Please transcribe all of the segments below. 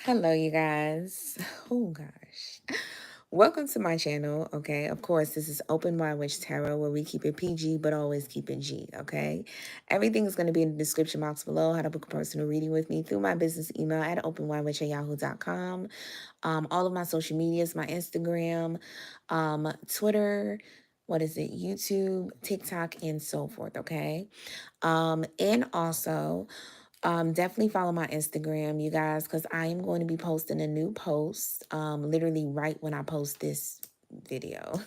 Hello, you guys. Oh gosh. Welcome to my channel. Okay. Of course, this is Openwidewitch Tarot, where we keep it PG, but always keep it G. Okay. Everything is going to be in the description box below. How to book a personal reading with me through my business email at openwidewitch@yahoo.com. All of my social medias, my Instagram, Twitter, what is it? YouTube, TikTok, and so forth. Okay. And also, definitely follow my Instagram, you guys, because I am going to be posting a new post, literally right when I post this video,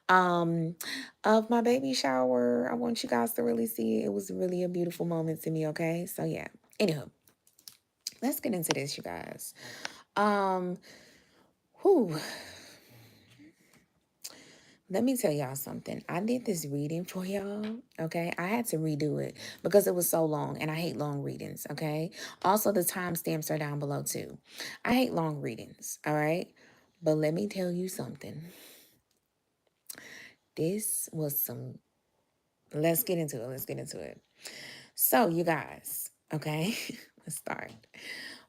um, of my baby shower. I want you guys to really see it. It was really a beautiful moment to me. Okay, so yeah. Anywho, let's get into this, you guys. Whew. Let me tell y'all something. I did this reading for y'all, okay? I had to redo it because it was so long, and I hate long readings, okay? Also, the timestamps are down below, too. I hate long readings, all right? But let me tell you something. This was some... Let's get into it. Let's get into it. So, you guys, okay? Let's start.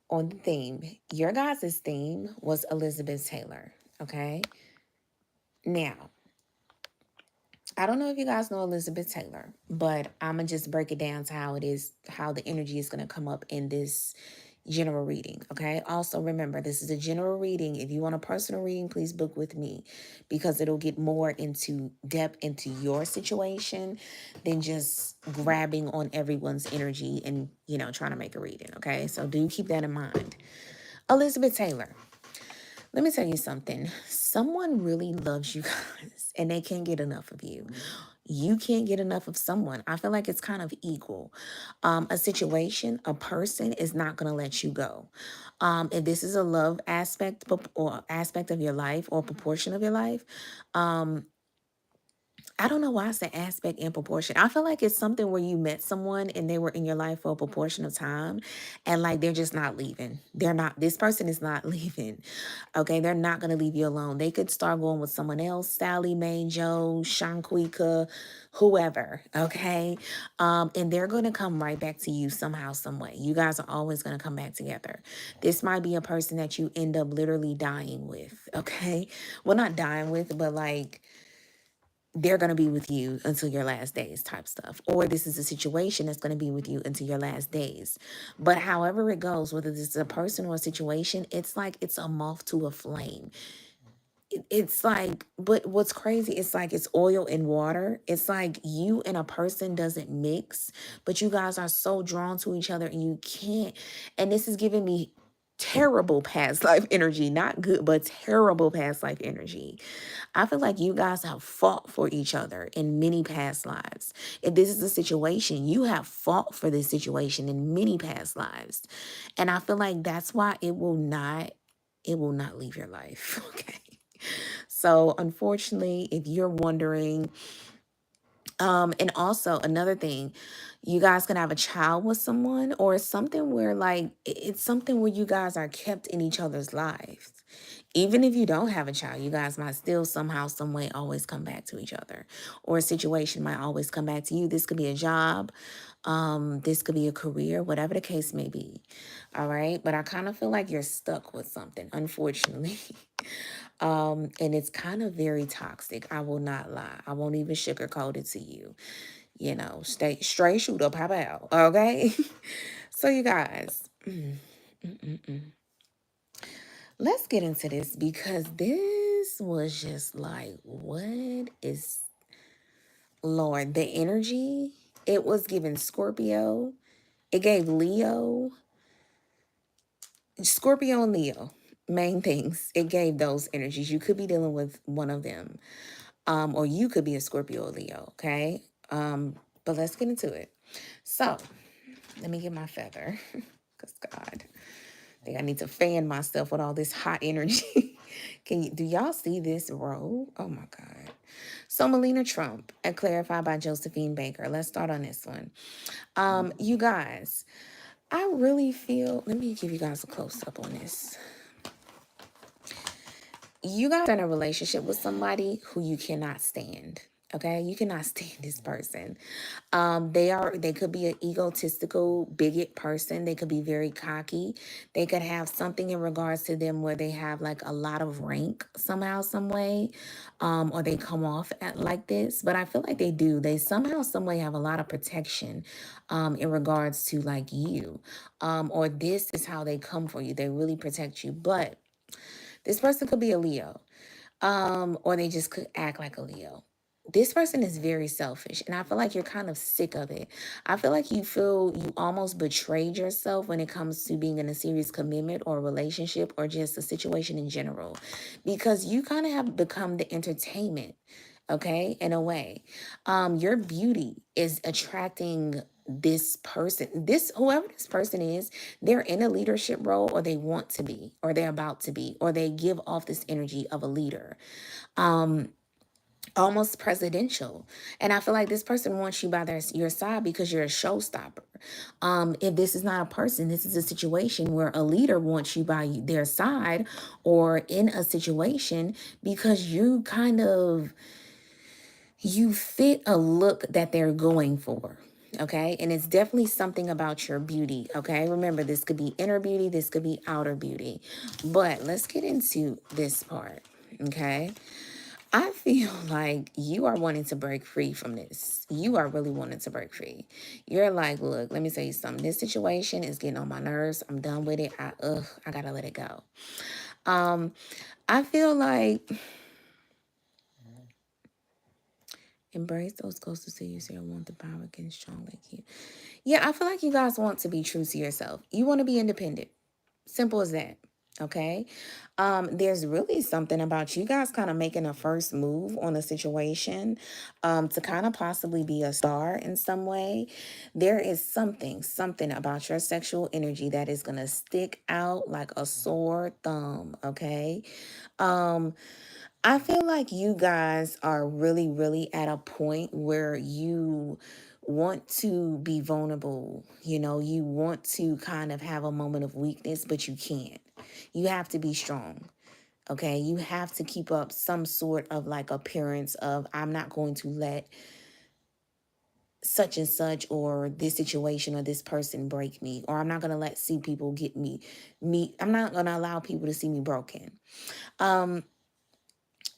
On the theme. Your guys' theme was Elizabeth Taylor, okay? Now, I don't know if you guys know Elizabeth Taylor, but I'm going to just break it down to how it is, how the energy is going to come up in this general reading, okay? Also, remember, this is a general reading. If you want a personal reading, please book with me because it'll get more into depth into your situation than just grabbing on everyone's energy and, trying to make a reading, okay? So do keep that in mind. Elizabeth Taylor. Let me tell you something. Someone really loves you guys and they can't get enough of you. You can't get enough of someone. I feel like it's kind of equal. A situation, a person is not going to let you go. If this is a love aspect or aspect of your life or proportion of your life, I don't know why I say aspect and proportion. I feel like it's something where you met someone and they were in your life for a proportion of time and like they're just not leaving. This person is not leaving. Okay, they're not going to leave you alone. They could start going with someone else, Sally, Mae, Joe, Shanquika, whoever, okay? And they're going to come right back to you somehow, some way. You guys are always going to come back together. This might be a person that you end up literally dying with, okay? Well, not dying with, but like they're going to be with you until your last days type stuff. Or this is a situation that's going to be with you until your last days. But however it goes, whether this is a person or a situation, it's like it's a moth to a flame. It's like, but what's crazy, it's like it's oil and water. It's like you and a person doesn't mix, but you guys are so drawn to each other and you can't. And this is giving me terrible past life energy, not good, but terrible past life energy. I feel like you guys have fought for each other in many past lives. If this is a situation, you have fought for this situation in many past lives. And I feel like that's why it will not leave your life. Okay. So unfortunately, if you're wondering, and also another thing, you guys can have a child with someone, or it's something where like it's something where you guys are kept in each other's lives. Even if you don't have a child, you guys might still somehow, some way always come back to each other. Or a situation might always come back to you. This could be a job. This could be a career, whatever the case may be. All right. But I kind of feel like you're stuck with something, unfortunately. And it's kind of very toxic. I will not lie. I won't even sugarcoat it to you. Stay straight, shoot up, how about? Okay. So you guys, let's get into this because this was just like, what is, Lord, the energy? It was given Scorpio. It gave Leo, Scorpio and Leo, main things. It gave those energies. You could be dealing with one of them. Or you could be a Scorpio or Leo, okay? But let's get into it. So, let me get my feather. Because, God, I think I need to fan myself with all this hot energy. Do y'all see this row? Oh, my God. So, Melania Trump, clarified by Josephine Baker. Let's start on this one. You guys, I really feel... Let me give you guys a close-up on this. You guys are in a relationship with somebody who you cannot stand. Okay, you cannot stand this person. They could be an egotistical, bigot person. They could be very cocky. They could have something in regards to them where they have like a lot of rank somehow, some way, or they come off like this. But I feel like they do. They somehow, some way have a lot of protection, in regards to like you, or this is how they come for you. They really protect you. But this person could be a Leo, or they just could act like a Leo. This person is very selfish, and I feel like you're kind of sick of it. I feel like you feel you almost betrayed yourself when it comes to being in a serious commitment or relationship or just a situation in general, because you kind of have become the entertainment, okay, in a way. Your beauty is attracting this person, this whoever this person is. They're in a leadership role, or they want to be, or they're about to be, or they give off this energy of a leader, um almost presidential. And I feel like this person wants you by your side because you're a showstopper. If this is not a person, this is a situation where a leader wants you by their side, or in a situation because you fit a look that they're going for. Okay. And it's definitely something about your beauty. Okay. Remember, this could be inner beauty, this could be outer beauty. But let's get into this part. Okay. I feel like you are wanting to break free from this. You are really wanting to break free. You're like, look, let me tell you something. This situation is getting on my nerves. I'm done with it. I gotta let it go. I feel like embrace those ghosts to see you. Say, I want the power against strong like you. Yeah, I feel like you guys want to be true to yourself. You want to be independent. Simple as that. Okay. There's really something about you guys kind of making a first move on a situation, to kind of possibly be a star in some way. There is something about your sexual energy that is going to stick out like a sore thumb. Okay. Um, I feel like you guys are really, really at a point where you want to be vulnerable. You know, you want to kind of have a moment of weakness, but you can't. You have to be strong. Okay. You have to keep up some sort of like appearance of, I'm not going to let such and such or this situation or this person break me, or I'm not going to see people get me. I'm not going to allow people to see me broken. Um,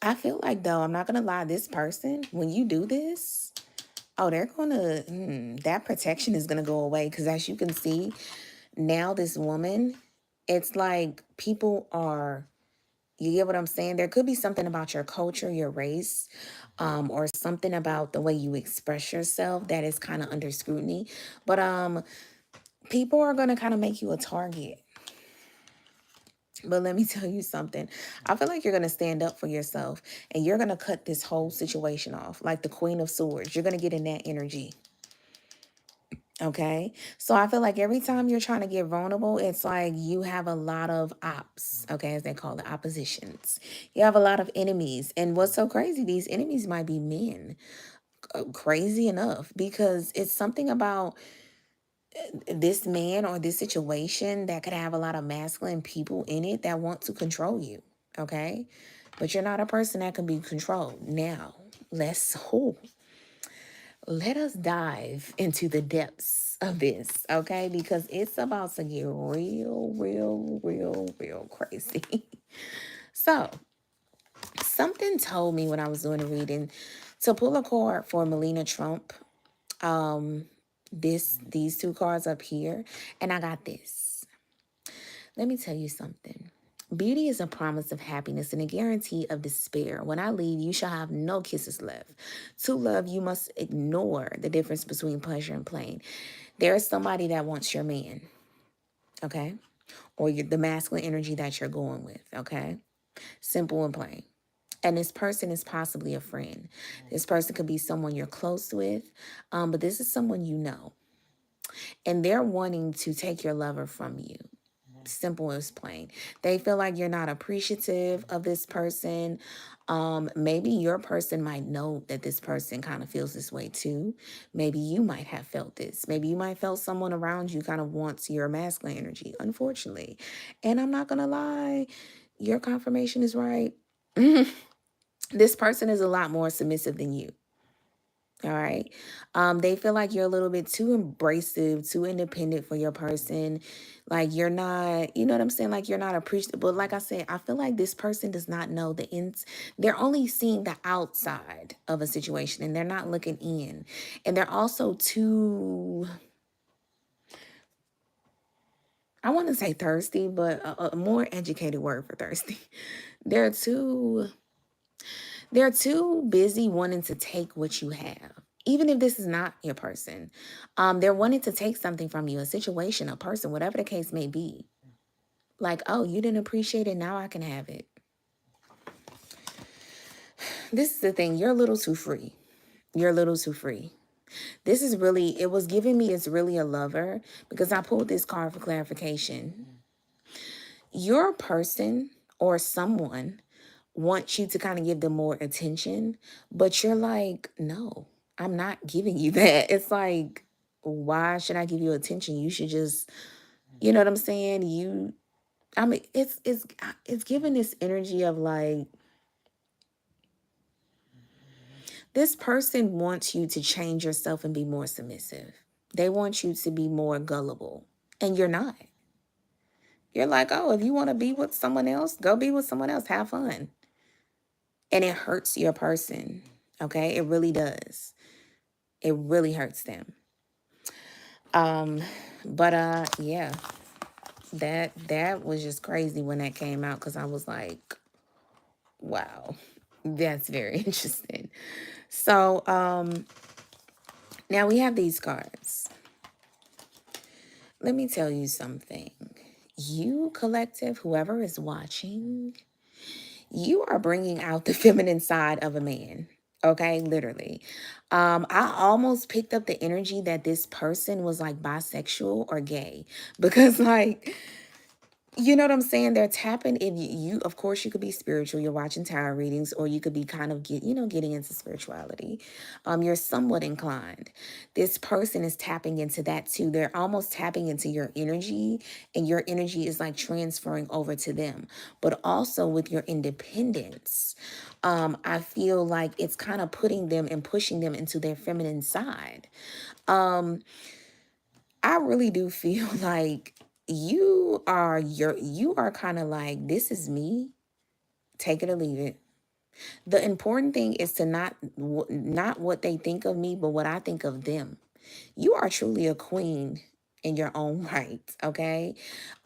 I feel like, though, I'm not going to lie, this person, when you do this, oh, they're going to, that protection is going to go away. Because as you can see, now this woman, it's like people are, you get what I'm saying? There could be something about your culture, your race, or something about the way you express yourself that is kind of under scrutiny. But people are going to kind of make you a target. But let me tell you something. I feel like you're going to stand up for yourself, and you're going to cut this whole situation off like the Queen of Swords. You're going to get in that energy. Okay. So I feel like every time you're trying to get vulnerable, it's like you have a lot of ops. Okay. As they call it, oppositions. You have a lot of enemies. And what's so crazy, these enemies might be men. Crazy enough, because it's something about this man or this situation that could have a lot of masculine people in it that want to control you. Okay. But you're not a person that can be controlled. Now, let us dive into the depths of this. Okay. Because it's about to get real crazy. So, something told me when I was doing a reading to pull a card for Melania Trump. These two cards up here, and I got this. Let me tell you something. Beauty is a promise of happiness and a guarantee of despair. When I leave, you shall have no kisses left. To love, you must ignore the difference between pleasure and pain. There is somebody that wants your man, okay? Or the masculine energy that you're going with, okay? Simple and plain. And this person is possibly a friend. This person could be someone you're close with, but this is someone you know. And they're wanting to take your lover from you. Simple as plain. They feel like you're not appreciative of this person. Maybe your person might know that this person kind of feels this way too. Maybe you might have felt this. Maybe you might felt someone around you kind of wants your masculine energy, unfortunately. And I'm not going to lie, your confirmation is right. This person is a lot more submissive than you. All right. They feel like you're a little bit too abrasive, too independent for your person. Like you're not, you know what I'm saying? Like you're not appreciative. But like I said, I feel like this person does not know the ins. They're only seeing the outside of a situation and they're not looking in. And they're also too, I want to say thirsty, but a more educated word for thirsty. They're too They're too busy wanting to take what you have. Even if this is not your person, they're wanting to take something from you, a situation, a person, whatever the case may be. Like, oh, you didn't appreciate it, now I can have it. This is the thing, you're a little too free. You're a little too free. This is really, it was giving me it's really a lover because I pulled this card for clarification. Your person or someone wants you to kind of give them more attention, but you're like, no, I'm not giving you that. It's like, why should I give you attention? You should just, you know what I'm saying? I mean, it's giving this energy of like, this person wants you to change yourself and be more submissive. They want you to be more gullible, and you're not. You're like, oh, if you want to be with someone else, go be with someone else. Have fun. And it hurts your person. Okay, it really does. It really hurts them. Yeah, that was just crazy when that came out because I was like, wow, that's very interesting. So now we have these cards. Let me tell you something. You collective, whoever is watching, you are bringing out the feminine side of a man. Okay, literally. I almost picked up the energy that this person was like bisexual or gay because like, you know what I'm saying? They're tapping if you of course you could be spiritual, you're watching tarot readings, or you could be kind of getting into spirituality. You're somewhat inclined. This person is tapping into that too. They're almost tapping into your energy, and your energy is like transferring over to them. But also with your independence, I feel like it's kind of putting them and pushing them into their feminine side. I really do feel like you are kind of like, this is me, take it or leave it. The important thing is to not what they think of me, but what I think of them. You are truly a queen in your own right, okay?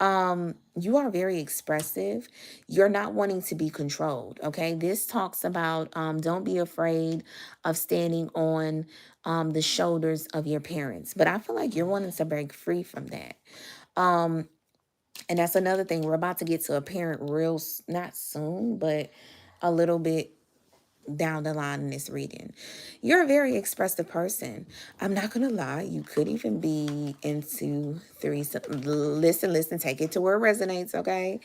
You are very expressive. You're not wanting to be controlled, okay? This talks about don't be afraid of standing on the shoulders of your parents. But I feel like you're wanting to break free from that. And that's another thing. We're about to get to a parent not soon, but a little bit down the line in this reading. You're a very expressive person. I'm not going to lie. You could even be into threesome. Listen, take it to where it resonates, okay?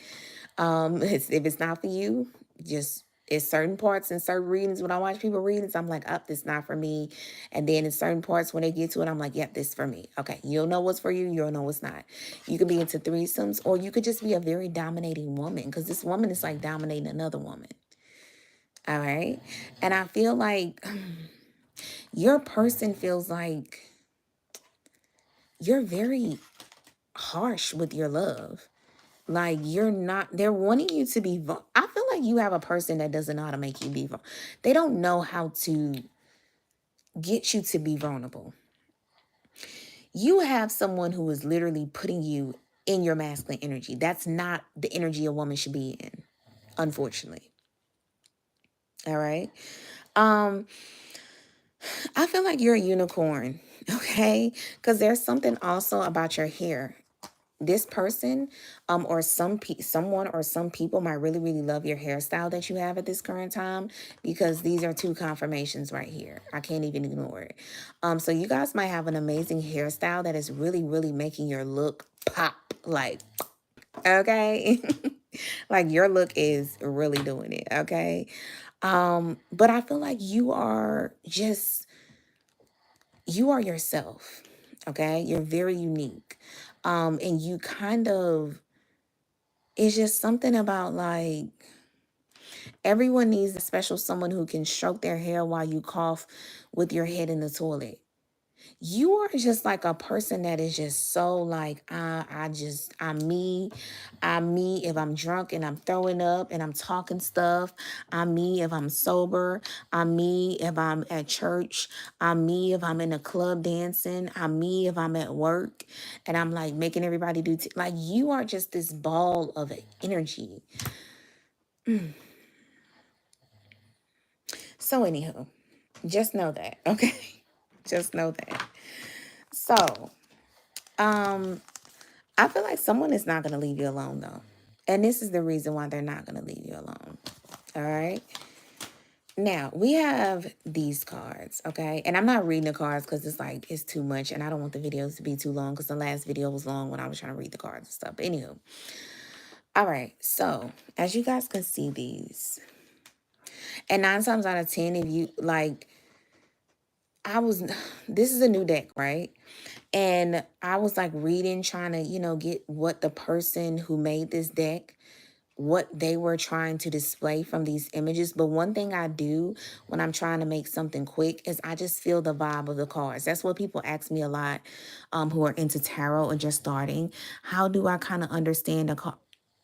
If it's not for you, just it's certain parts in certain readings. When I watch people readings, I'm like, this is not for me. And then in certain parts, when they get to it, I'm like, yep, this is for me. Okay, you'll know what's for you. You'll know what's not. You could be into threesomes, or you could just be a very dominating woman because this woman is like dominating another woman. All right. And I feel like your person feels like you're very harsh with your love. Like they're wanting you to be, I feel like you have a person that doesn't know how to make you be vulnerable. They don't know how to get you to be vulnerable. You have someone who is literally putting you in your masculine energy. That's not the energy a woman should be in, unfortunately. All right. I feel like you're a unicorn, okay? Because there's something also about your hair. This person, or someone or some people might really, really love your hairstyle that you have at this current time because these are two confirmations right here. I can't even ignore it. So you guys might have an amazing hairstyle that is really, really making your look pop, like, okay? Like your look is really doing it, okay? But I feel like you are yourself, okay? You're very unique. And you kind of, it's just something about like, Everyone needs a special someone who can stroke their hair while you cough with your head in the toilet. You are just like a person that is just so like, I'm me if I'm drunk and I'm throwing up and I'm talking stuff. I'm me if I'm sober. I'm me if I'm at church. I'm me if I'm in a club dancing. I'm me if I'm at work and I'm like making everybody do, like you are just this ball of energy. So anywho, just know that, okay? Just know that. So, I feel like someone is not going to leave you alone, though. And this is the reason why they're not going to leave you alone. All right. Now, we have these cards, okay? And I'm not reading the cards because it's like, it's too much. And I don't want the videos to be too long because the last video was long when I was trying to read the cards and stuff. But anywho. All right. So, as you guys can see these. And 9 times out of 10, if you, like, this is a new deck, right? And I was like reading, trying to, get what the person who made this deck, what they were trying to display from these images. But one thing I do when I'm trying to make something quick is I just feel the vibe of the cards. That's what people ask me a lot who are into tarot or just starting. How do I kind of understand the card?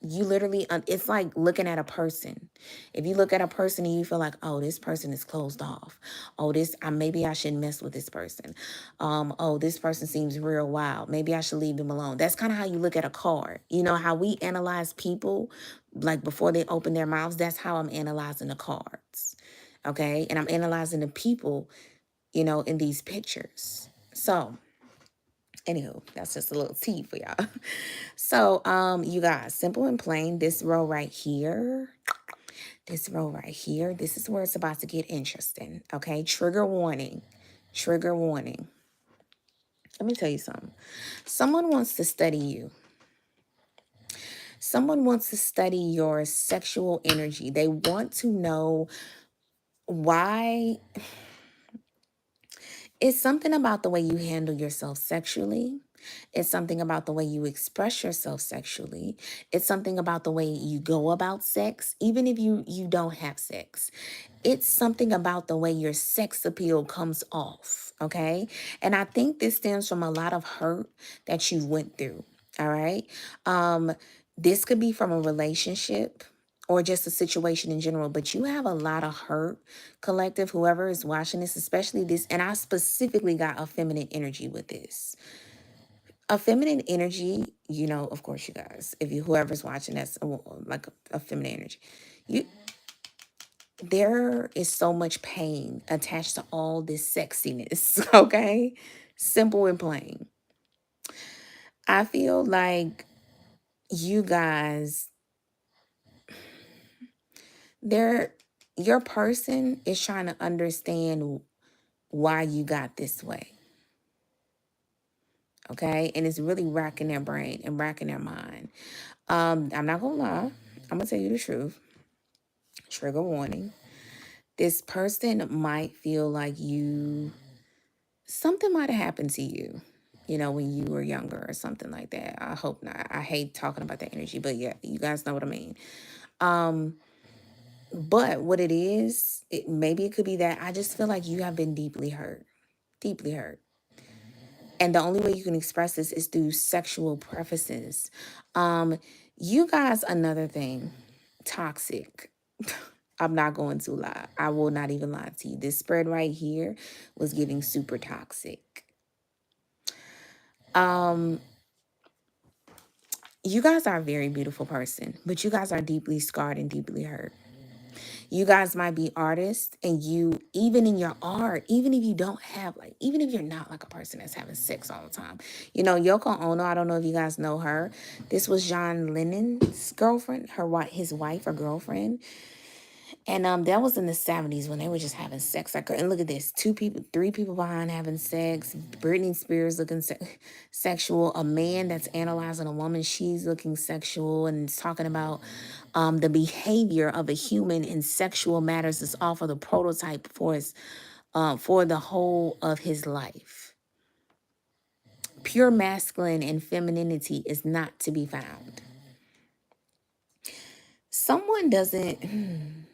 You literally, it's like looking at a person. If you look at a person and you feel like, oh, this person is closed off. Oh, maybe I shouldn't mess with this person. Oh, this person seems real wild. Maybe I should leave them alone. That's kind of how you look at a card. You know how we analyze people, like before they open their mouths. That's how I'm analyzing the cards. Okay, and I'm analyzing the people, in these pictures. So, anywho, that's just a little tea for y'all. So, you guys, simple and plain, this row right here, this is where it's about to get interesting, okay? Trigger warning, trigger warning. Let me tell you something. Someone wants to study you. Someone wants to study your sexual energy. They want to know why. It's something about the way you handle yourself sexually. It's something about the way you express yourself sexually. It's something about the way you go about sex, even if you don't have sex. It's something about the way your sex appeal comes off, okay? And I think this stems from a lot of hurt that you went through, all right? This could be from a relationship or just a situation in general, but you have a lot of hurt, collective, whoever is watching this, especially this, and I specifically got a feminine energy with this. A feminine energy, of course, you guys, whoever's watching, that's like a feminine energy. There is so much pain attached to all this sexiness, okay? Simple and plain. I feel like you guys, your person is trying to understand why you got this way. Okay? And it's really racking their brain and racking their mind. I'm not gonna lie. I'm gonna tell you the truth. Trigger warning. This person might feel like something might have happened to you, when you were younger or something like that. I hope not. I hate talking about that energy, but yeah, you guys know what I mean. But what it is, maybe it could be that I just feel like you have been deeply hurt. Deeply hurt. And the only way you can express this is through sexual preferences. You guys, another thing, toxic. I'm not going to lie. I will not even lie to you. This spread right here was giving super toxic. You guys are a very beautiful person, but you guys are deeply scarred and deeply hurt. You guys might be artists, and you, even in your art, even if you don't have, even if you're not like a person that's having sex all the time. Yoko Ono, I don't know if you guys know her. This was John Lennon's girlfriend, his wife or girlfriend. And that was in the 70s when they were just having sex. And look at this, 3 people behind having sex. Britney Spears looking sexual. A man that's analyzing a woman, she's looking sexual, and it's talking about the behavior of a human in sexual matters is off of the prototype for the whole of his life. Pure masculine and femininity is not to be found. Someone doesn't.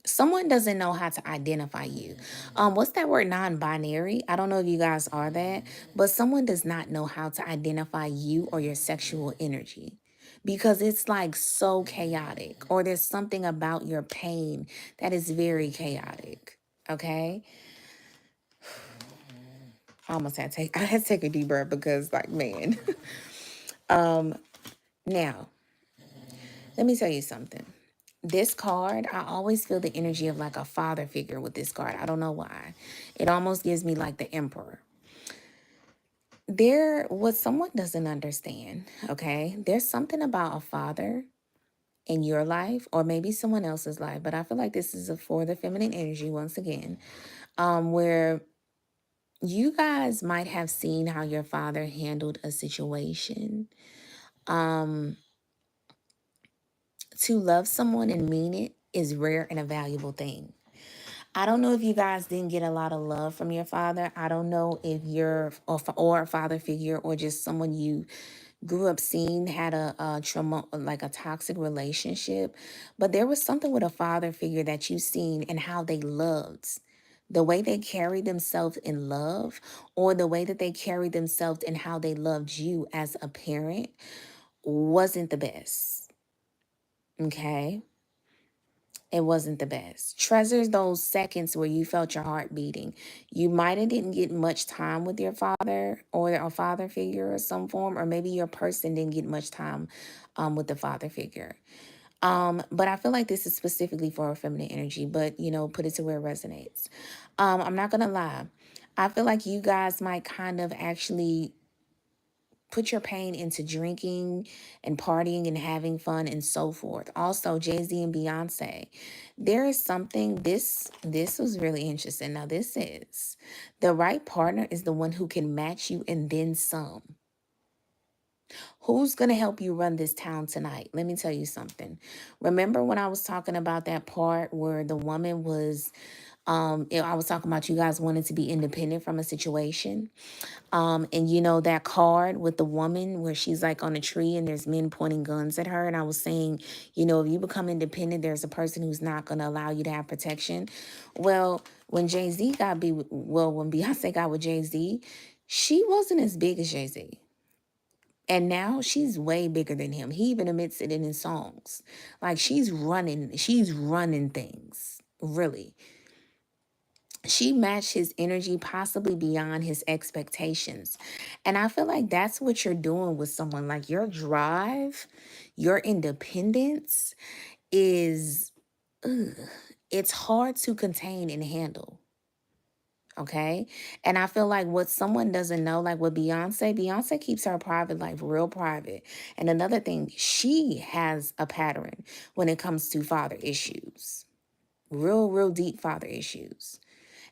Someone doesn't know how to identify you. What's that word? Non-binary. I don't know if you guys are that, but someone does not know how to identify you or your sexual energy because it's like so chaotic, or there's something about your pain that is very chaotic. Okay. I had to take a deep breath because, like, man. Now, let me tell you something. This card, I always feel the energy of like a father figure with this card. I don't know why. It almost gives me like the emperor. What someone doesn't understand, okay? There's something about a father in your life or maybe someone else's life, but I feel like this is for the feminine energy once again, where you guys might have seen how your father handled a situation. To love someone and mean it is rare and a valuable thing. I don't know if you guys didn't get a lot of love from your father. I don't know if you're or a father figure or just someone you grew up seeing had a trauma, like a toxic relationship. But there was something with a father figure that you seen and how they loved. The way they carried themselves in love, or the way that they carried themselves and how they loved you as a parent wasn't the best. Okay. It wasn't the best. Treasure those seconds where you felt your heart beating. You might have didn't get much time with your father or a father figure of some form, or maybe your person didn't get much time with the father figure. But I feel like this is specifically for a feminine energy, but put it to where it resonates. I'm not gonna lie. I feel like you guys might kind of actually put your pain into drinking and partying and having fun and so forth. Also, Jay-Z and Beyonce. There is something, this was really interesting. Now, this is the right partner is the one who can match you and then some. Who's going to help you run this town tonight? Let me tell you something. Remember when I was talking about that part where the woman was, I was talking about you guys wanting to be independent from a situation? And that card with the woman where she's like on a tree and there's men pointing guns at her. And I was saying, if you become independent, there's a person who's not going to allow you to have protection. Well, when when Beyonce got with Jay-Z, she wasn't as big as Jay-Z. And now she's way bigger than him. He even admits it in his songs. Like she's running things, really. She matched his energy possibly beyond his expectations. And I feel like that's what you're doing with someone. Like your drive, your independence is, it's hard to contain and handle. Okay. And I feel like what someone doesn't know, like with Beyonce keeps her private life real private. And another thing, she has a pattern when it comes to father issues, real deep father issues.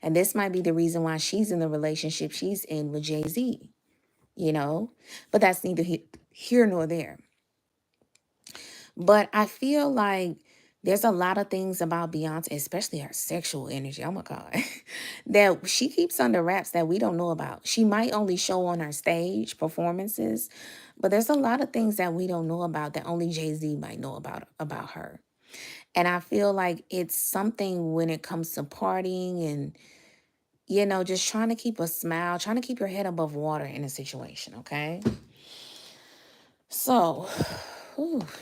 And this might be the reason why she's in the relationship she's in with Jay-Z, but that's neither here nor there. But I feel like there's a lot of things about Beyonce, especially her sexual energy, oh my God, that she keeps under wraps that we don't know about. She might only show on her stage performances, but there's a lot of things that we don't know about that only Jay-Z might know about her. And I feel like it's something when it comes to partying and just trying to keep a smile, trying to keep your head above water in a situation, okay? So,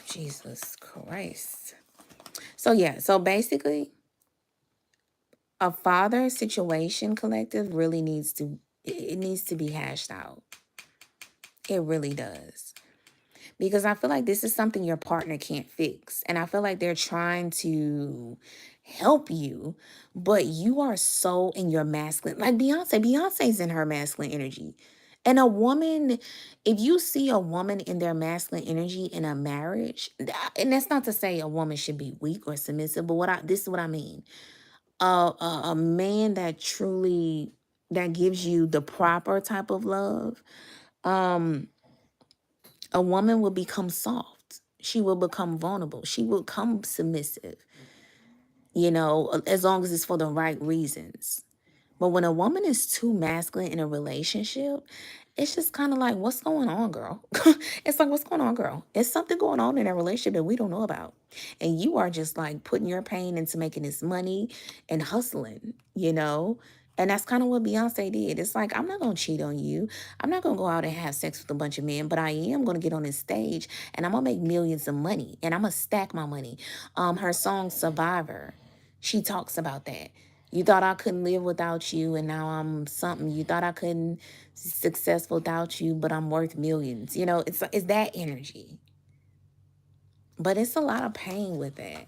Jesus Christ. So basically, a father situation collective really needs to be hashed out. It really does. Because I feel like this is something your partner can't fix. And I feel like they're trying to help you, but you are so in your masculine. Like Beyonce's in her masculine energy. And a woman, if you see a woman in their masculine energy in a marriage, and that's not to say a woman should be weak or submissive, but this is what I mean. A man that truly, that gives you the proper type of love, a woman will become soft. She will become vulnerable. She will become submissive, as long as it's for the right reasons. But when a woman is too masculine in a relationship, it's just kind of like, what's going on, girl? It's like, what's going on, girl? It's something going on in that relationship that we don't know about. And you are just like putting your pain into making this money and hustling, you know? And that's kind of what Beyonce did. It's like, I'm not going to cheat on you. I'm not going to go out and have sex with a bunch of men, but I am going to get on this stage and I'm going to make millions of money and I'm going to stack my money. Her song Survivor, she talks about that. You thought I couldn't live without you, and now I'm something. You thought I couldn't be successful without you, but I'm worth millions. You know, it's that energy. But it's a lot of pain with that.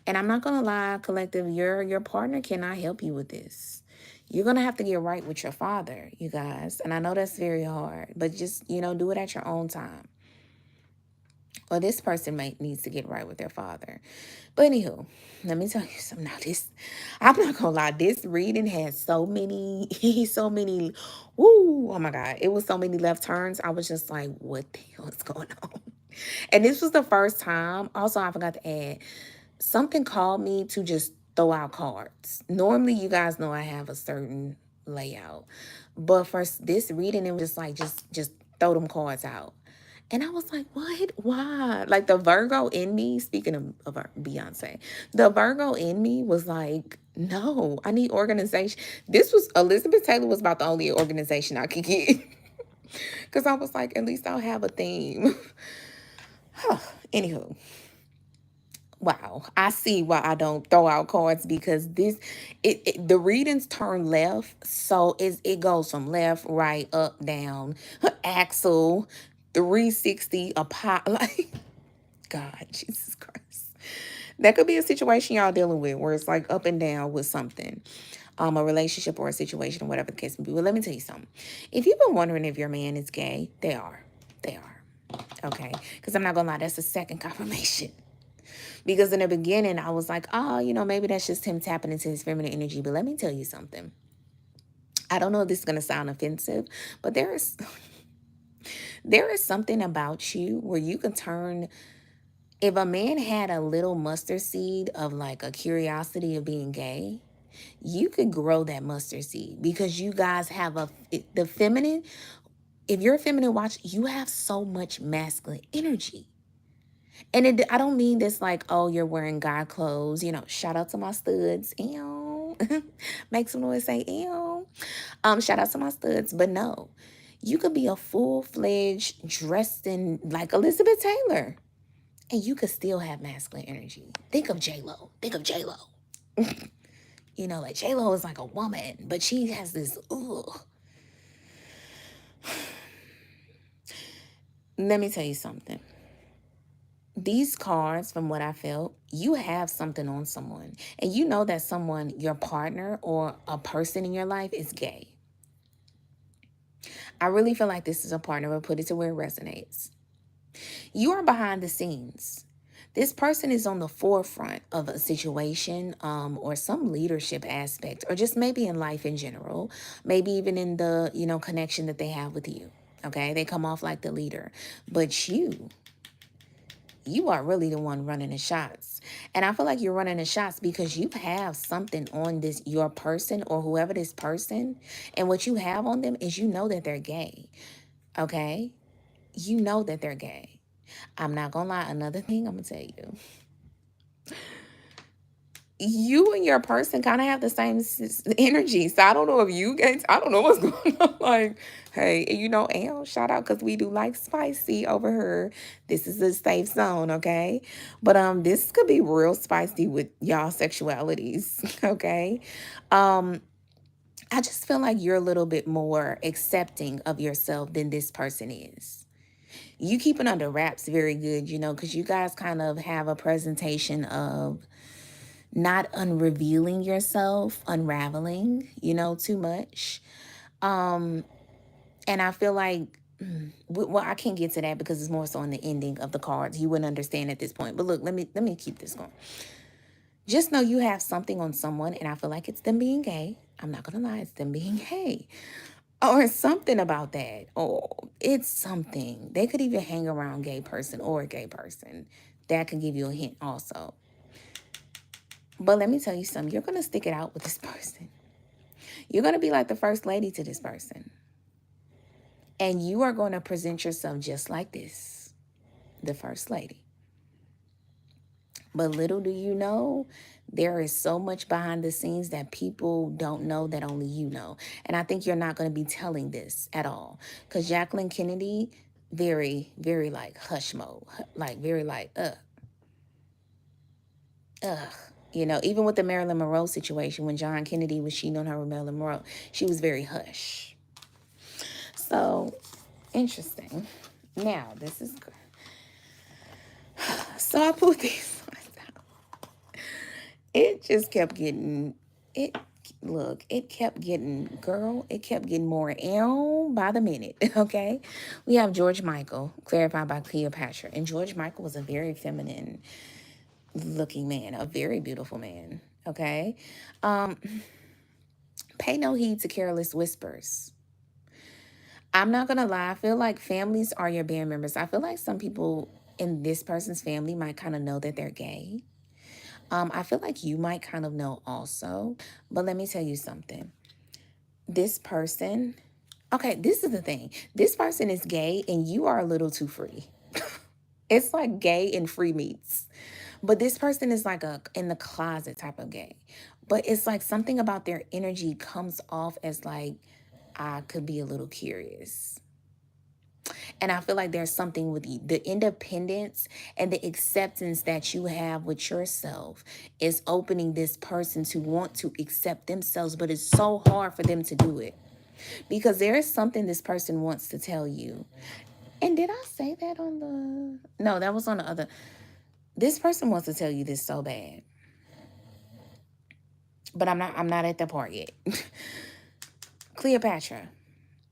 And I'm not gonna lie, collective, your partner cannot help you with this. You're gonna have to get right with your father, you guys. And I know that's very hard, but just, you know, do it at your own time. Or this person needs to get right with their father. But anywho, let me tell you something. Now I'm not gonna lie, this reading has so many, oh my God. It was so many left turns. I was just like, what the hell is going on? And this was the first time. Also, I forgot to add, something called me to just throw out cards. Normally, you guys know I have a certain layout. But for this reading, it was just like, just throw them cards out. And I was like, what? Why? Like the Virgo in me, speaking of Beyonce, the Virgo in me was like, no, I need organization. This was, Elizabeth Taylor was about the only organization I could get. Because I was like, at least I'll have a theme. Anywho. Wow, I see why I don't throw out cards, because the readings turn left, so it goes from left, right, up, down, axle, 360, a pot, like, God, Jesus Christ. That could be a situation y'all dealing with where it's like up and down with something, a relationship or a situation or whatever the case may be. Well, let me tell you something. If you've been wondering if your man is gay, they are, okay? Because I'm not gonna lie, that's a second confirmation. Because in the beginning, I was like, oh, you know, maybe that's just him tapping into his feminine energy. But let me tell you something. I don't know if this is going to sound offensive, but there is something about you where you can turn, if a man had a little mustard seed of like a curiosity of being gay, you could grow that mustard seed, because you guys have the feminine. If you're a feminine watch, you have so much masculine energy. And I don't mean this like, oh, you're wearing guy clothes. You know, shout out to my studs. Ew. Make some noise, say ew. Shout out to my studs. But no, you could be a full-fledged dressed in like Elizabeth Taylor, and you could still have masculine energy. Think of J-Lo. You know, like J-Lo is like a woman, but she has this, ugh. Let me tell you something. These cards, from what I felt, you have something on someone. And you know that someone, your partner or a person in your life, is gay. I really feel like this is a partner, but put it to where it resonates. You are behind the scenes. This person is on the forefront of a situation, or some leadership aspect, or just maybe in life in general, maybe even in the, you know, connection that they have with you. Okay, they come off like the leader, but you are really the one running the shots. And I feel like you're running the shots because you have something on this, your person or whoever this person, and what you have on them is, you know that they're gay. Okay, you know that they're gay. I'm not gonna lie, another thing I'm gonna tell you, you and your person kind of have the same energy. So I don't know if you guys, I don't know what's going on. Like, hey, you know, shout out, because we do like spicy over here. This is a safe zone, okay? But this could be real spicy with y'all sexualities, okay? I just feel like you're a little bit more accepting of yourself than this person is. You keep it under wraps very good, you know, because you guys kind of have a presentation of not unrevealing yourself, unraveling, you know, too much. And I feel like, well, I can't get to that because it's more so in the ending of the cards. You wouldn't understand at this point. But look, let me keep this going. Just know you have something on someone, and I feel like it's them being gay. I'm not gonna lie, it's them being gay. Or something about that. Oh, it's something. They could even hang around a gay person or a gay person. That could give you a hint also. But let me tell you something. You're going to stick it out with this person. You're going to be like the first lady to this person. And you are going to present yourself just like this, the first lady. But little do you know, there is so much behind the scenes that people don't know that only you know. And I think you're not going to be telling this at all. Because Jacqueline Kennedy, very, very like hush mode. Like very like, You know, even with the Marilyn Monroe situation, when John Kennedy was cheating on her with Marilyn Monroe, she was very hush. So, interesting. Now, this is good. So I put these ones out. It just kept getting, it kept getting, girl, it kept getting more by the minute, okay? We have George Michael, clarified by Cleopatra. And George Michael was a very feminine looking man, a very beautiful man, okay? Pay no heed to careless whispers. I'm not gonna lie, I feel like families are your band members. I feel like some people in this person's family might kind of know that they're gay. I feel like you might kind of know also, but let me tell you something. This person, okay, this is the thing. This person is gay and you are a little too free. It's like gay and free meats. But this person is like a in the closet type of gay. But it's like something about their energy comes off as like, I could be a little curious. And I feel like there's something with you. The independence and the acceptance that you have with yourself is opening this person to want to accept themselves, but it's so hard for them to do it. Because there is something this person wants to tell you. And did I say that on the... No, that was on the other... This person wants to tell you this so bad. But I'm not at the part yet. Cleopatra.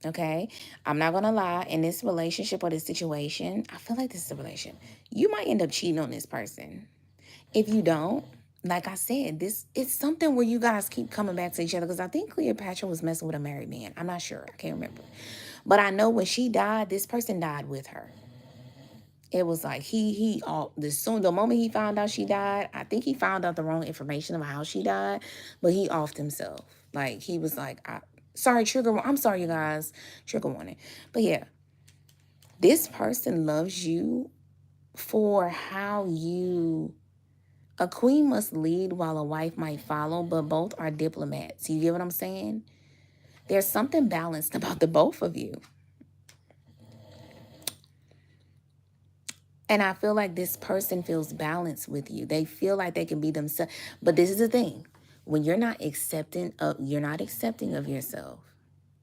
Okay, I'm not gonna lie, in this relationship or this situation, I feel like this is a relation. You might end up cheating on this person. If you don't, like I said, it's something where you guys keep coming back to each other. Because I think Cleopatra was messing with a married man. I'm not sure. I can't remember. But I know when she died, this person died with her. It was like the moment he found out she died, I think he found out the wrong information about how she died, but he offed himself. Like he was like, sorry, I'm sorry, you guys. Trigger warning. But yeah, this person loves you for how you... A queen must lead while a wife might follow, but both are diplomats. You get what I'm saying? There's something balanced about the both of you. And I feel like this person feels balanced with you. They feel like they can be themselves. But this is the thing. When you're not accepting of yourself.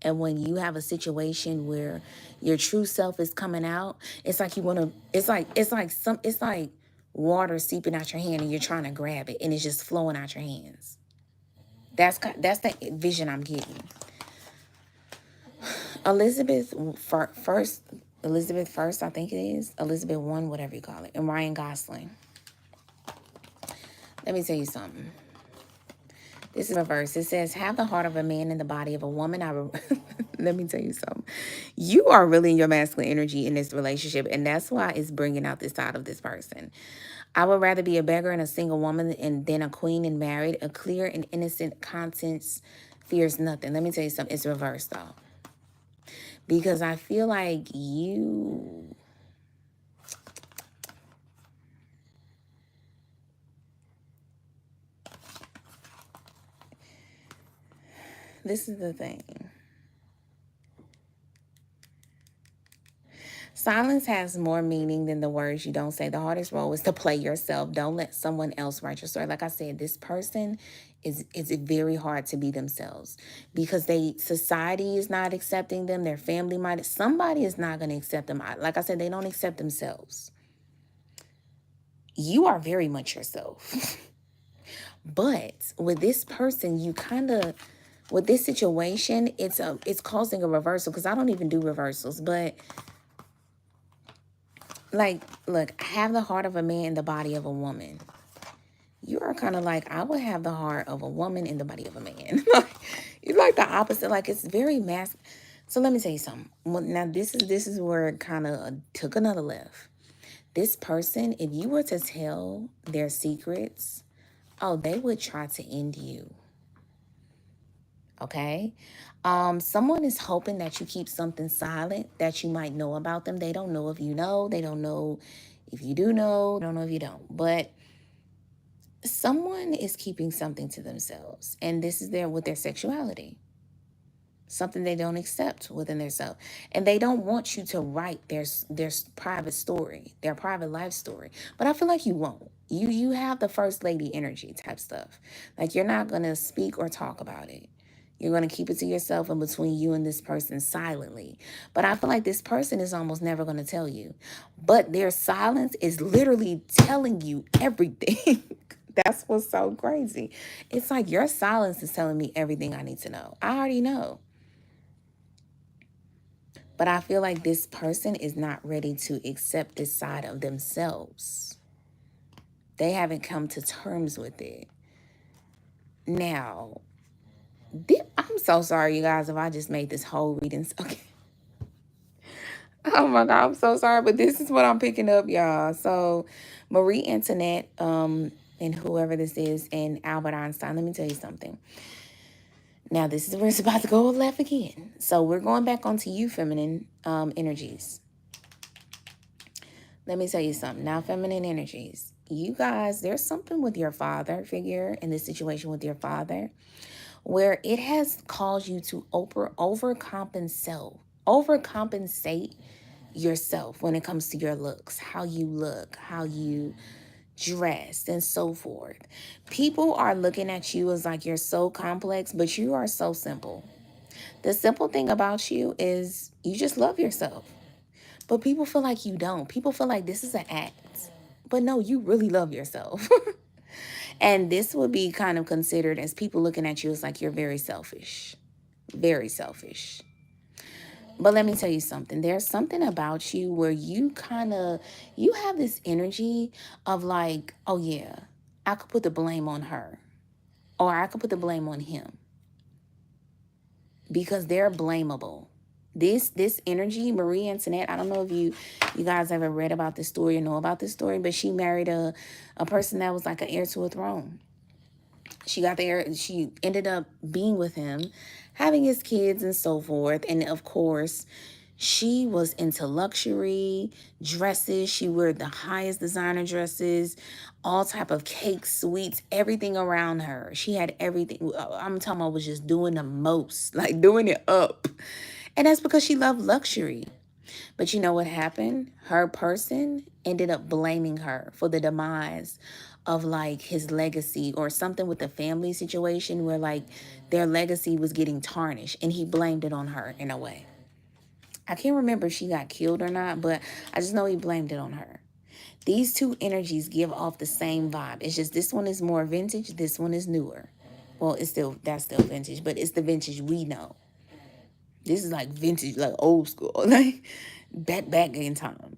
And when you have a situation where your true self is coming out, it's like you want to, it's like water seeping out your hand and you're trying to grab it and it's just flowing out your hands. That's the vision I'm getting. Elizabeth first, I think it is. Elizabeth I, whatever you call it. And Ryan Gosling. Let me tell you something. This is a verse. It says, have the heart of a man and the body of a woman. Let me tell you something. You are really in your masculine energy in this relationship. And that's why it's bringing out this side of this person. I would rather be a beggar and a single woman than a queen and married. A clear and innocent conscience fears nothing. Let me tell you something. It's reversed, though. Because I feel like you... This is the thing. Silence has more meaning than the words you don't say. The hardest role is to play yourself. Don't let someone else write your story. Like I said, this person is very hard to be themselves because society is not accepting them. Their family somebody is not going to accept them. Like I said, they don't accept themselves. You are very much yourself. But with this person, you kind of... With this situation, it's causing a reversal because I don't even do reversals. But, like, look, have the heart of a man in the body of a woman. You are kind of like, I would have the heart of a woman in the body of a man. You're like the opposite. Like, it's very masculine. So let me tell you something. Now, this is where it kind of took another left. This person, if you were to tell their secrets, oh, they would try to end you. Okay. Someone is hoping that you keep something silent that you might know about them. They don't know if you know. They don't know if you do know. They don't know if you don't. But someone is keeping something to themselves. And this is with their sexuality. Something they don't accept within themselves. And they don't want you to write their private story, their private life story. But I feel like you won't. You have the first lady energy type stuff. Like, you're not going to speak or talk about it. You're going to keep it to yourself and between you and this person silently. But I feel like this person is almost never going to tell you. But their silence is literally telling you everything. That's what's so crazy. It's like your silence is telling me everything I need to know. I already know. But I feel like this person is not ready to accept this side of themselves. They haven't come to terms with it. Now, I'm so sorry, you guys, if I just made this whole reading. Okay. Oh my God, I'm so sorry, but this is what I'm picking up, y'all. So, Marie Antoinette, and whoever this is, and Albert Einstein, let me tell you something. Now, this is where it's about to go left again. So, we're going back onto you, feminine energies. Let me tell you something. Now, feminine energies. You guys, there's something with your father figure in this situation with your father where it has caused you to overcompensate yourself when it comes to your looks, how you look, how you dress, and so forth. People are looking at you as like you're so complex, but you are so simple. The simple thing about you is you just love yourself. But people feel like you don't. People feel like this is an act. But no, you really love yourself. And this would be kind of considered as people looking at you as like you're very selfish. Very selfish. But let me tell you something. There's something about you where you have this energy of like, oh yeah, I could put the blame on her. Or I could put the blame on him. Because they're blamable. This energy, Marie Antoinette, I don't know if you guys ever read about this story or know about this story, but she married a person that was like an heir to a throne. She ended up being with him, having his kids and so forth. And of course, she was into luxury dresses. She wore the highest designer dresses, all type of cakes, sweets, everything around her. She had everything. I'm talking about was just doing the most, like doing it up. And that's because she loved luxury. But you know what happened? Her person ended up blaming her for the demise of like his legacy or something with the family situation where like their legacy was getting tarnished, and he blamed it on her in a way. I can't remember if she got killed or not, but I just know he blamed it on her. These two energies give off the same vibe. It's just this one is more vintage, this one is newer. Well, that's still vintage, but it's the vintage we know. This is like vintage, like old school, like back in time.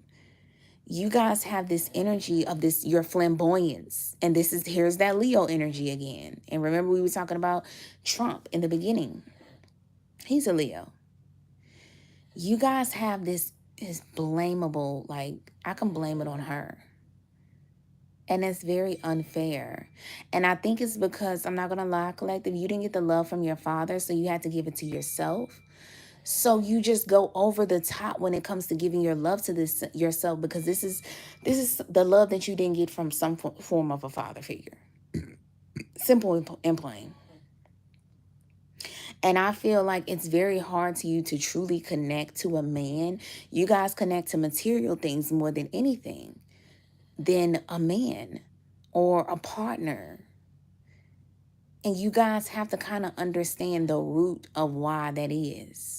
You guys have this energy of your flamboyance. And here's that Leo energy again. And remember we were talking about Trump in the beginning. He's a Leo. You guys have this is blamable, like I can blame it on her. And it's very unfair. And I think it's because, I'm not going to lie, collective, you didn't get the love from your father, so you had to give it to yourself. So you just go over the top when it comes to giving your love to yourself, because this is the love that you didn't get from some form of a father figure. Simple and plain. And I feel like it's very hard to you to truly connect to a man. You guys connect to material things more than anything, than a man or a partner. And you guys have to kind of understand the root of why that is.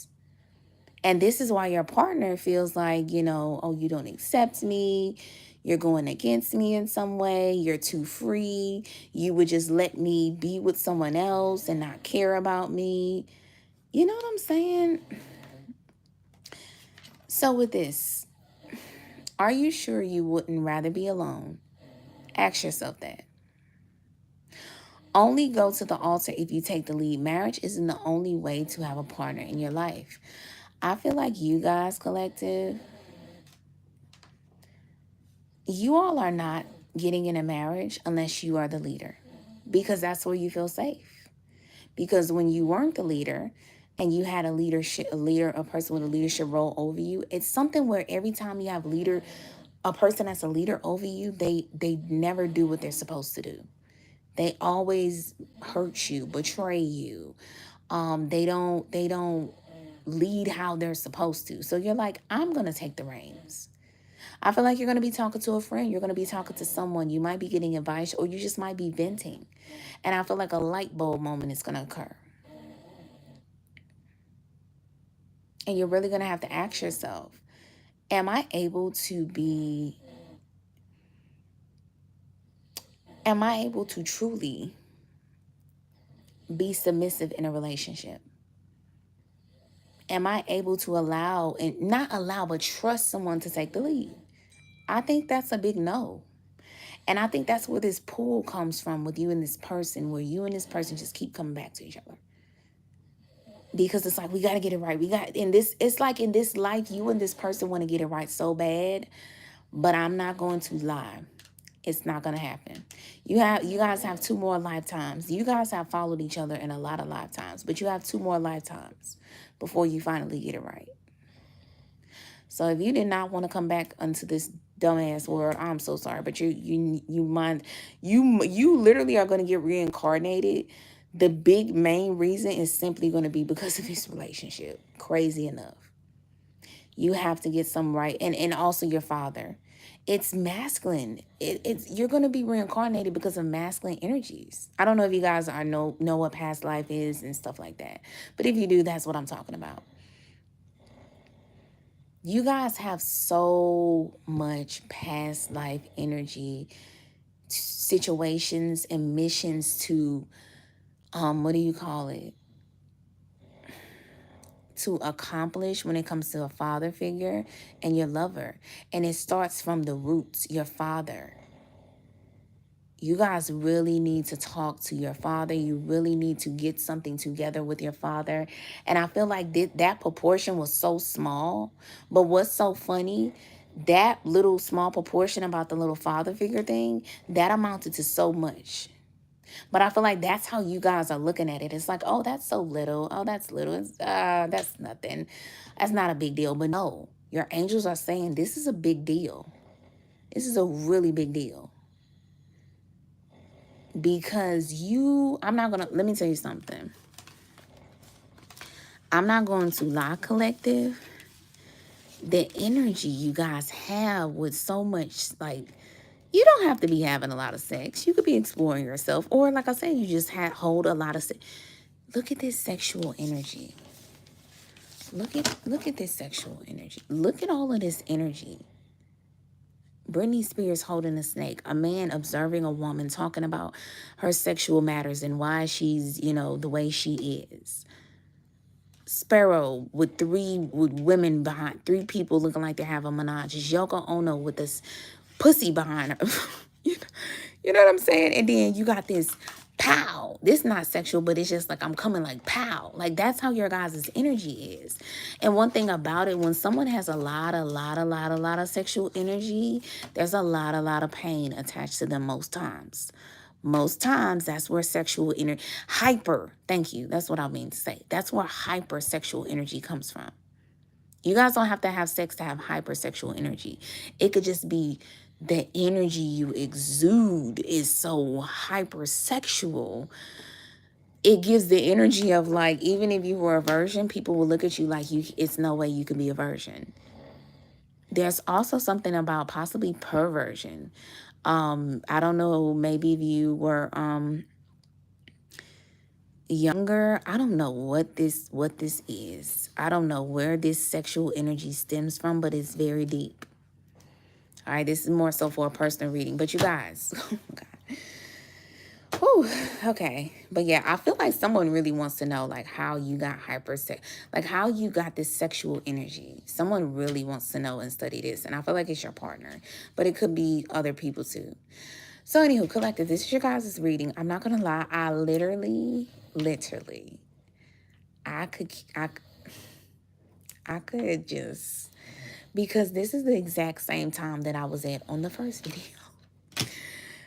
And this is why your partner feels like, oh, you don't accept me. You're going against me in some way. You're too free. You would just let me be with someone else and not care about me. You know what I'm saying? So with this, are you sure you wouldn't rather be alone? Ask yourself that. Only go to the altar if you take the lead. Marriage isn't the only way to have a partner in your life. I feel like you guys, collective, you all are not getting in a marriage unless you are the leader, because that's where you feel safe. Because when you weren't the leader and you had a person with a leadership role over you, it's something where every time you have a person that's a leader over you, they never do what they're supposed to do. They always hurt you, betray you. They don't lead how they're supposed to. So you're like, I'm gonna take the reins. I feel like you're gonna be talking to a friend. You're gonna be talking to someone. You might be getting advice, or you just might be venting. And I feel like a light bulb moment is gonna occur. And you're really gonna have to ask yourself, am I able to truly be submissive in a relationship? Am I able to allow, and not allow, but trust someone to take the lead? I think that's a big no. And I think that's where this pull comes from with you and this person, where you and this person just keep coming back to each other. Because it's like, we got to get it right. It's like in this life, you and this person want to get it right so bad, but I'm not going to lie. It's not going to happen. You guys have 2 more lifetimes. You guys have followed each other in a lot of lifetimes, but you have 2 more lifetimes before you finally get it right. So if you did not want to come back into this dumbass world, I'm so sorry, but you literally are going to get reincarnated. The big main reason is simply going to be because of this relationship. Crazy enough. You have to get some right. And also your father. It's masculine. You're going to be reincarnated because of masculine energies. I don't know if you guys know what past life is and stuff like that. But if you do, that's what I'm talking about. You guys have so much past life energy, situations and missions to, to accomplish when it comes to a father figure and your lover. And it starts from the roots, your father. You guys really need to talk to your father. You really need to get something together with your father. And I feel like that proportion was so small. But what's so funny, that little small proportion about the little father figure thing, that amounted to so much. But I feel like that's how you guys are looking at it. It's like, oh, that's so little. Oh, that's little. That's nothing. That's not a big deal. But no, your angels are saying this is a big deal. This is a really big deal. Because let me tell you something. I'm not going to lie, collective. The energy you guys have with so much, like, you don't have to be having a lot of sex. You could be exploring yourself. Or like I said, you just hold a lot of sex. Look at this sexual energy. Look at this sexual energy. Look at all of this energy. Britney Spears holding a snake, a man observing a woman, talking about her sexual matters and why she's, the way she is. Sparrow with 3 women behind, 3 people looking like they have a menage. Yoko Ono with this pussy behind her. you know what I'm saying? And then you got this pow. This not sexual, but it's just like, I'm coming like pow. Like, that's how your guys' energy is. And one thing about it, when someone has a lot of sexual energy, there's a lot of pain attached to them most times. Most times, that's where sexual energy, thank you, that's what I mean to say. That's where hypersexual energy comes from. You guys don't have to have sex to have hypersexual energy. It could just be the energy you exude is so hypersexual. It gives the energy of, like, even if you were a virgin, people will look at you like it's no way you can be a virgin. There's also something about possibly perversion. I don't know, maybe if you were younger, I don't know what this is. I don't know where this sexual energy stems from, but it's very deep. All right, this is more so for a personal reading. But you guys, oh God. Whew, okay. But yeah, I feel like someone really wants to know, like, how you got like how you got this sexual energy. Someone really wants to know and study this. And I feel like it's your partner, but it could be other people too. So anywho, collective, this is your guys' reading. I'm not going to lie. I literally, I could just, because this is the exact same time that I was at on the first video.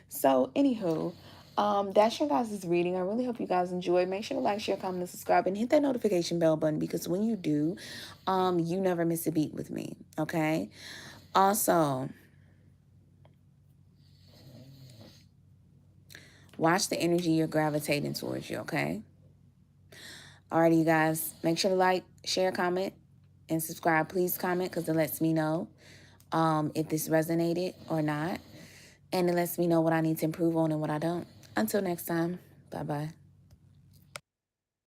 So anywho, That's your guys' reading. I really hope you guys enjoyed. Make sure to like, share, comment, and subscribe, and hit that notification bell button, because when you do, you never miss a beat with me, okay? Also, watch the energy you're gravitating towards you, okay? Alrighty, you guys. Make sure to like, share, comment, and subscribe. Please comment, because it lets me know if this resonated or not. And it lets me know what I need to improve on and what I don't. Until next time, bye-bye.